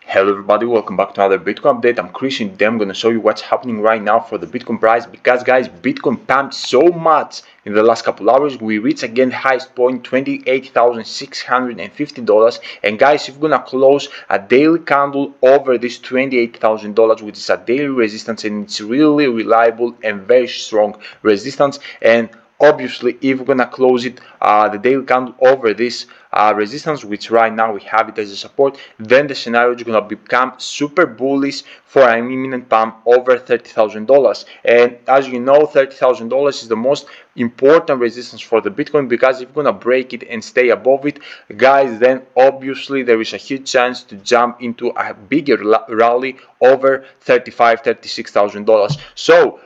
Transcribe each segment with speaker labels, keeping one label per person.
Speaker 1: Hello everybody, welcome back to another Bitcoin update. I'm Chris and today I'm going to show you what's happening right now for the Bitcoin price because guys, Bitcoin pumped so much in the last couple hours. We reached again the highest point, $28,650, and guys, if we're going to close a daily candle over this $28,000, which is a daily resistance, and it's really reliable and very strong resistance. And obviously if we're gonna close it the daily candle over this resistance, which right now we have it as a support, then the scenario is gonna become super bullish for an imminent pump over $30,000. And as you know, $30,000 is the most important resistance for the Bitcoin, because if we're gonna break it and stay above it, guys, then obviously there is a huge chance to jump into a bigger rally over $36,000. So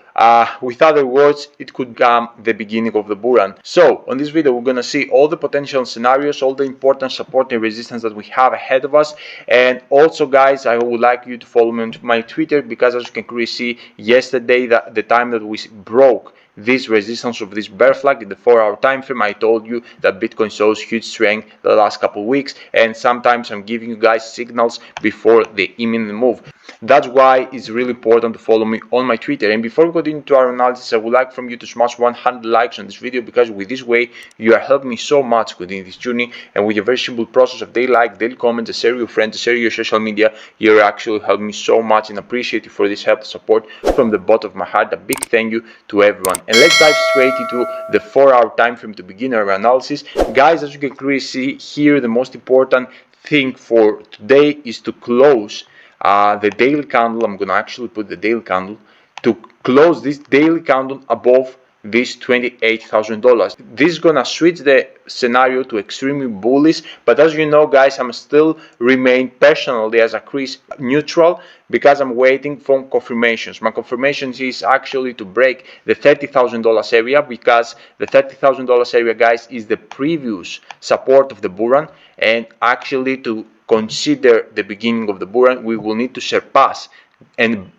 Speaker 1: with other words, it could become the beginning of the bull run. So on this video, we're gonna see all the potential scenarios, all the important support and resistance that we have ahead of us. And also, guys, I would like you to follow me on my Twitter, because as you can clearly see, yesterday, the time that we broke this resistance of this bear flag in the 4-hour time frame, I told you that Bitcoin shows huge strength the last couple of weeks, and sometimes I'm giving you guys signals before the imminent move. That's why it's really important to follow me on my Twitter. And before we go into our analysis, I would like from you to smash 100 likes on this video, because with this way you are helping me so much within this journey, and with a very simple process of daily like, daily comment, share with your friends, share your social media, you're actually helping me so much, and appreciate you for this help, support from the bottom of my heart. A big thank you to everyone. And let's dive straight into the 4-hour time frame to begin our analysis. Guys, as you can clearly see here, the most important thing for today is to close the daily candle. I'm gonna actually put the daily candle to close this daily candle above this $28,000. This is gonna switch the scenario to extremely bullish, but as you know, guys, I'm still remain personally as a Chris neutral, because I'm waiting for confirmations. My confirmation is actually to break the $30,000 area, because the $30,000 area, guys, is the previous support of the bull run, and actually to consider the beginning of the bull run, we will need to surpass, and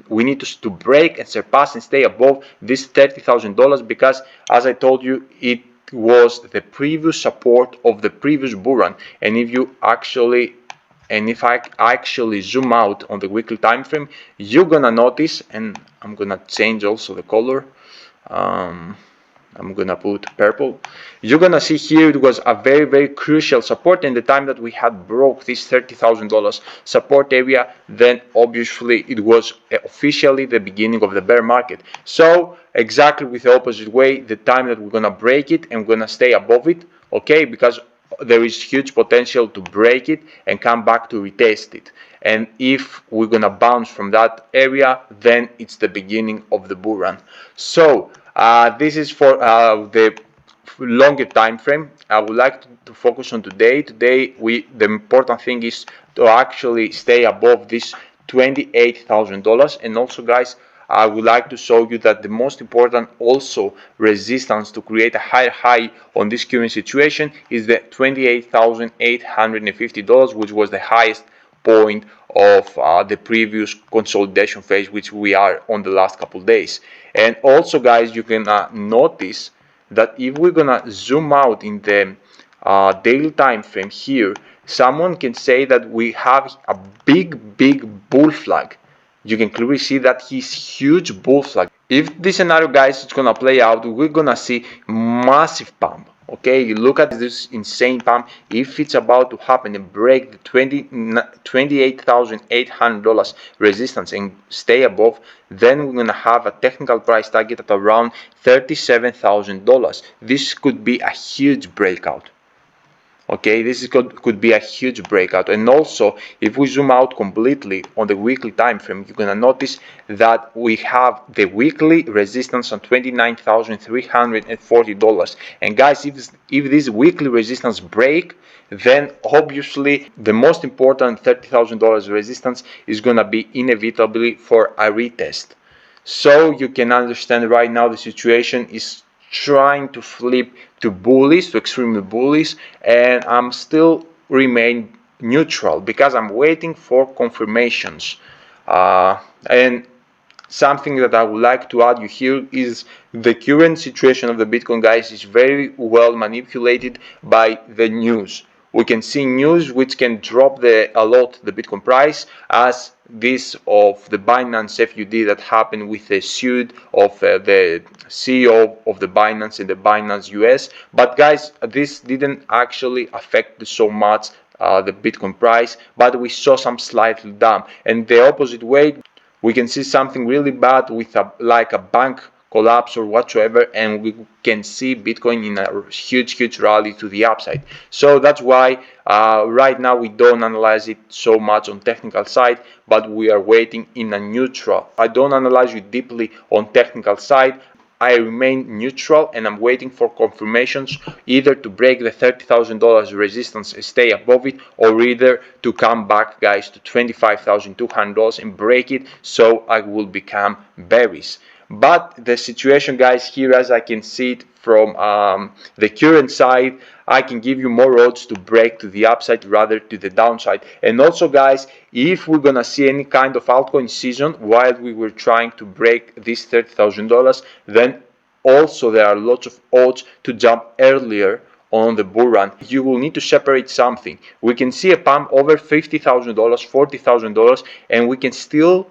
Speaker 1: we need to break and surpass and stay above this $30,000, because as I told you, it was the previous support of the previous bull run. And if I actually zoom out on the weekly time frame, you're gonna notice, and I'm gonna change also the color, I'm gonna put purple. You're gonna see here it was a very crucial support, in the time that we had broke this $30,000 support area, then obviously it was officially the beginning of the bear market. So exactly with the opposite way, the time that we're gonna break it and we're gonna stay above it, okay, because there is huge potential to break it and come back to retest it. And if we're gonna bounce from that area, then it's the beginning of the bull run. So this is for the longer time frame. I would like to focus on today. Today, the important thing is to actually stay above this $28,000. And also, guys, I would like to show you that the most important also resistance to create a higher high on this current situation is the $28,850, which was the highest point of the previous consolidation phase, which we are on the last couple days. And also, guys, you can notice that if we're gonna zoom out in the daily time frame here, someone can say that we have a big bull flag. You can clearly see that his huge bull flag. If this scenario, guys, is gonna play out, we're gonna see massive pump. Okay, you look at this insane pump. If it's about to happen and break the $28,800 resistance and stay above, then we're gonna have a technical price target at around $37,000. This could be a huge breakout. Okay, this could be a huge breakout. And also, if we zoom out completely on the weekly time frame, you're gonna notice that we have the weekly resistance on $29,340. And guys, if this weekly resistance break, then obviously the most important $30,000 resistance is gonna be inevitably for a retest. So you can understand right now the situation is trying to flip to bullish, to extremely bullish, and I'm still remain neutral because I'm waiting for confirmations. And something that I would like to add you here is the current situation of the Bitcoin, guys, is very well manipulated by the news. We can see news which can drop a lot the Bitcoin price, as this of the Binance FUD that happened with the suit of the CEO of the Binance in the Binance US. But guys, this didn't actually affect so much the Bitcoin price, but we saw some slightly down. And the opposite way, we can see something really bad with like a bank collapse or whatsoever, and we can see Bitcoin in a huge rally to the upside. So that's why right now we don't analyze it so much on technical side, but we are waiting in a neutral. I don't analyze it deeply on technical side. I remain neutral, and I'm waiting for confirmations either to break the $30,000 resistance and stay above it, or either to come back, guys, to $25,200 and break it, so I will become bearish. But the situation, guys, here, as I can see it from the current side, I can give you more odds to break to the upside rather to the downside. And also, guys, if we're gonna see any kind of altcoin season while we were trying to break this $30,000, then also there are lots of odds to jump earlier on the bull run. You will need to separate something. We can see a pump over $50,000, $40,000, and we can still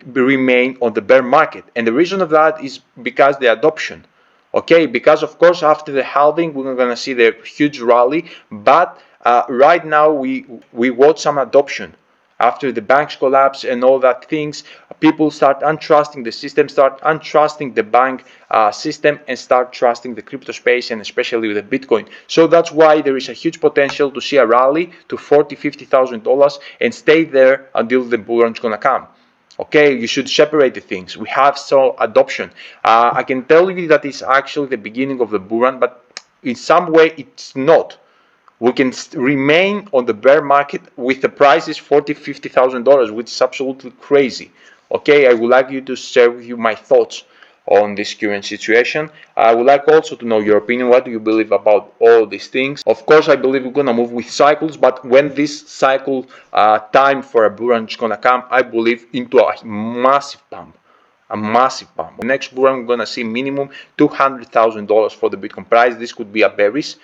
Speaker 1: remain on the bear market. And the reason of that is because the adoption. Okay, because of course after the halving we're gonna see the huge rally, but right now we watch some adoption. After the banks collapse and all that things, people start untrusting the system, start untrusting the bank system, and start trusting the crypto space, and especially with the Bitcoin. So that's why there is a huge potential to see a rally to $40,000-$50,000 and stay there until the bull run is gonna come. Okay, you should separate the things. We have so adoption. I can tell you that it's actually the beginning of the bull run, but in some way it's not. We can remain on the bear market with the prices $40,000-$50,000, which is absolutely crazy. Okay, I would like you to share with you my thoughts on this current situation. I would like also to know your opinion. What do you believe about all these things? Of course, I believe we're gonna move with cycles, but when this cycle time for a bull run is gonna come, I believe into a massive pump. A massive pump. Next bull run, we're gonna see minimum $200,000 for the Bitcoin price. This could be a bearish.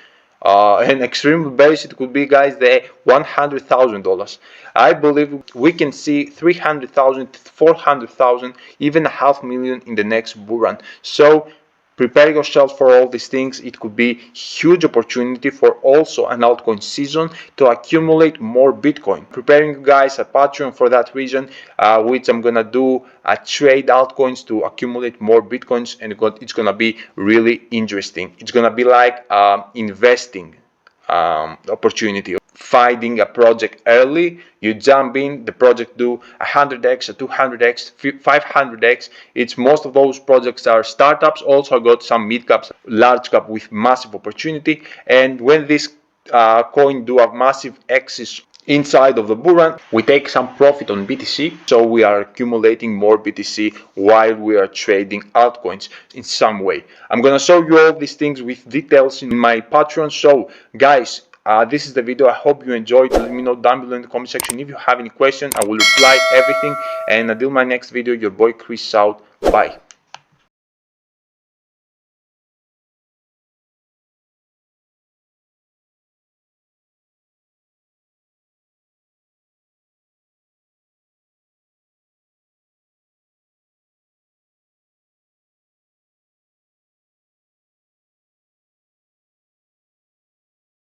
Speaker 1: And extreme bearish, it could be, guys, the $100,000. I believe we can see 300,000, 400,000, even $500,000 in the next bull run. So prepare yourself for all these things. It could be huge opportunity for also an altcoin season to accumulate more Bitcoin. Preparing you guys a Patreon for that reason, which I'm gonna do a trade altcoins to accumulate more Bitcoins, and it's gonna be really interesting. It's gonna be like investing opportunity. Finding a project early, you jump in, the project do 100x, 200x, 500x. It's most of those projects are startups. Also got some mid caps, large cap with massive opportunity. And when this coin do a massive exit inside of the bull run, we take some profit on BTC, so we are accumulating more BTC while we are trading altcoins in some way. I'm gonna show you all these things with details in my Patreon. So guys, this is the video. I hope you enjoyed. Let me know down below in the comment section if you have any questions. I will reply everything. And until my next video, your boy Chris out. Bye.